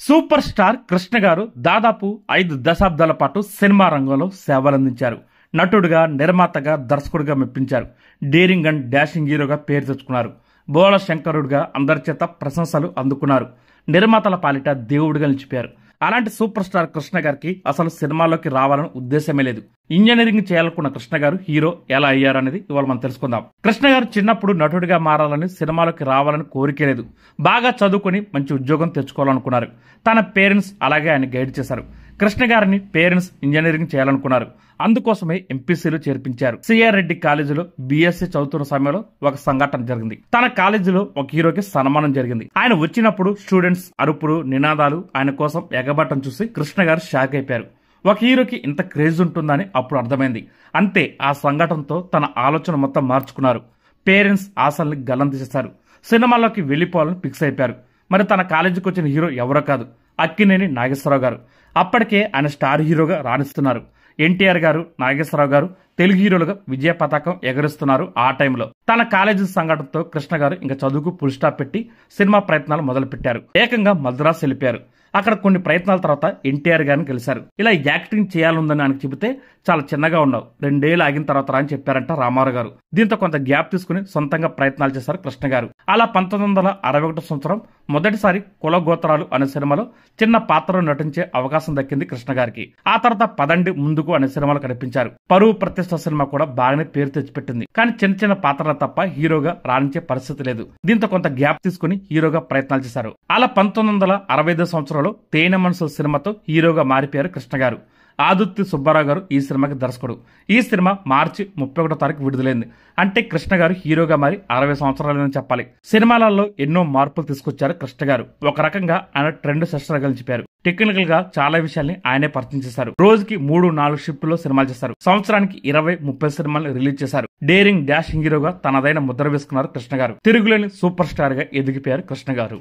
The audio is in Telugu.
సూపర్ స్టార్ కృష్ణ గారు దాదాపు 5 దశాబ్దాల పాటు సినిమా రంగంలో సేవలందించారు. నటుడుగా, నిర్మాతగా, దర్శకుడిగా మెప్పించారు. డేరింగ్ అండ్ డాషింగ్ హీరోగా పేరు తెచ్చుకున్నారు. బోళ శంకరుడిగా అందరి చేత ప్రశంసలు అందుకున్నారు. నిర్మాతల పాలిట దేవుడిగా నిలిచిపోయారు. అలాంటి సూపర్ స్టార్ కృష్ణ గారికి అసలు సినిమాల్లోకి రావాలని ఉద్దేశమే లేదు. ఇంజనీరింగ్ చేయాలనుకున్న కృష్ణ గారు హీరో ఎలా అయ్యారు అనేది ఇవాళ మనం తెలుసుకుందాం. కృష్ణ గారు చిన్నప్పుడు నటుడిగా మారాలని, సినిమాలోకి రావాలని కోరికే లేదు. బాగా చదువుకుని మంచి ఉద్యోగం తెచ్చుకోవాలనుకున్నారు. తన పేరెంట్స్ అలాగే ఆయన గైడ్ చేశారు. కృష్ణ గారిని పేరెంట్స్ ఇంజనీరింగ్ చేయాలనుకున్నారు. అందుకోసమే ఎంపీసీలో చేర్పించారు. సిఆర్ రెడ్డి కాలేజీలో బీఎస్సీ చదువుతున్న సమయంలో ఒక సంఘటన జరిగింది. తన కాలేజీలో ఒక హీరోకి సన్మానం జరిగింది. ఆయన వచ్చినప్పుడు స్టూడెంట్స్ అరుపులు, నినాదాలు ఆయన కోసం ఎగబట్టం చూసి కృష్ణ గారు షాక్ అయిపోయారు. ఒక హీరోకి ఇంత క్రేజ్ ఉంటుందని అప్పుడు అర్థమైంది. అంతే, ఆ సంఘటనతో తన ఆలోచన మొత్తం మార్చుకున్నారు. పేరెంట్స్ ఆశల్ని గల్లం తీసేశారు. సినిమాల్లోకి వెళ్లిపోవాలని ఫిక్స్ అయిపోయారు. మరి తన కాలేజీకి వచ్చిన హీరో ఎవరో కాదు, అక్కినేని నాగేశ్వరరావు గారు. అప్పటికే ఆయన స్టార్ హీరోగా రాణిస్తున్నారు. ఎన్టీఆర్ గారు, నాగేశ్వరరావు గారు తెలుగు హీరోలుగా విజయ పతాకం ఎగరేస్తున్నారు. ఆ టైంలో తన కాలేజీ సంఘటనతో కృష్ణ గారు ఇంకా చదువుకు ఫుల్ స్టాప్ పెట్టి సినిమా ప్రయత్నాలు మొదలు పెట్టారు. ఏకంగా మద్రాసు వెళ్ళిపోయారు. అక్కడ కొన్ని ప్రయత్నాల తర్వాత ఎన్టీఆర్ గారిని కలిశారు. ఇలా యాక్టింగ్ చేయాలందని ఆయనకు చెబితే చాలా చిన్నగా ఉన్నావు, 2 ఏళ్ళు ఆగిన తర్వాత రా అని చెప్పారంట రామారావు గారు. దీంతో కొంత గ్యాప్ తీసుకుని సొంతంగా ప్రయత్నాలు చేశారు కృష్ణ గారు. అలా 1961 సంవత్సరం మొదటిసారి కుల గోత్రాలు అనే సినిమాలో చిన్న పాత్రలో నటించే అవకాశం దక్కింది కృష్ణ గారికి. ఆ తర్వాత పదండి ముందుకు అనే సినిమాలు కనిపించారు. పరువు ప్రతిష్ట సినిమా కూడా బాగానే పేరు తెచ్చిపెట్టింది. కానీ చిన్న చిన్న పాత్రలు తప్ప హీరోగా రాణించే పరిస్థితి లేదు. దీంతో కొంత గ్యాప్ తీసుకుని హీరోగా ప్రయత్నాలు చేశారు. అలా 1965 సంవత్సరంలో తేనె మనసు సినిమాతో హీరోగా మారిపోయారు కృష్ణ గారు. ఆదుర్తి సుబ్బారావు గారు ఈ సినిమాకి దర్శకుడు. ఈ సినిమా మార్చి 31వ తారీఖు విడుదలైంది. అంటే కృష్ణ గారు హీరోగా మారి 60 సంవత్సరాలని చెప్పాలి. సినిమాలలో ఎన్నో మార్పులు తీసుకొచ్చారు కృష్ణ గారు. ఒక రకంగా ఆయన ట్రెండ్ సెస్టర్ గెలిచిపోయారు. టెక్నికల్ గా చాలా విషయాల్ని ఆయనే పరిచయం చేశారు. రోజుకి 3-4 షిఫ్ట్లో సినిమాలు చేశారు. సంవత్సరానికి 20-30 సినిమాలు రిలీజ్ చేశారు. డేరింగ్ డాషింగ్ హీరోగా తనదైన ముద్ర వేసుకున్నారు కృష్ణ గారు. తిరుగులేని సూపర్ స్టార్ గా ఎదిగిపోయారు కృష్ణ గారు.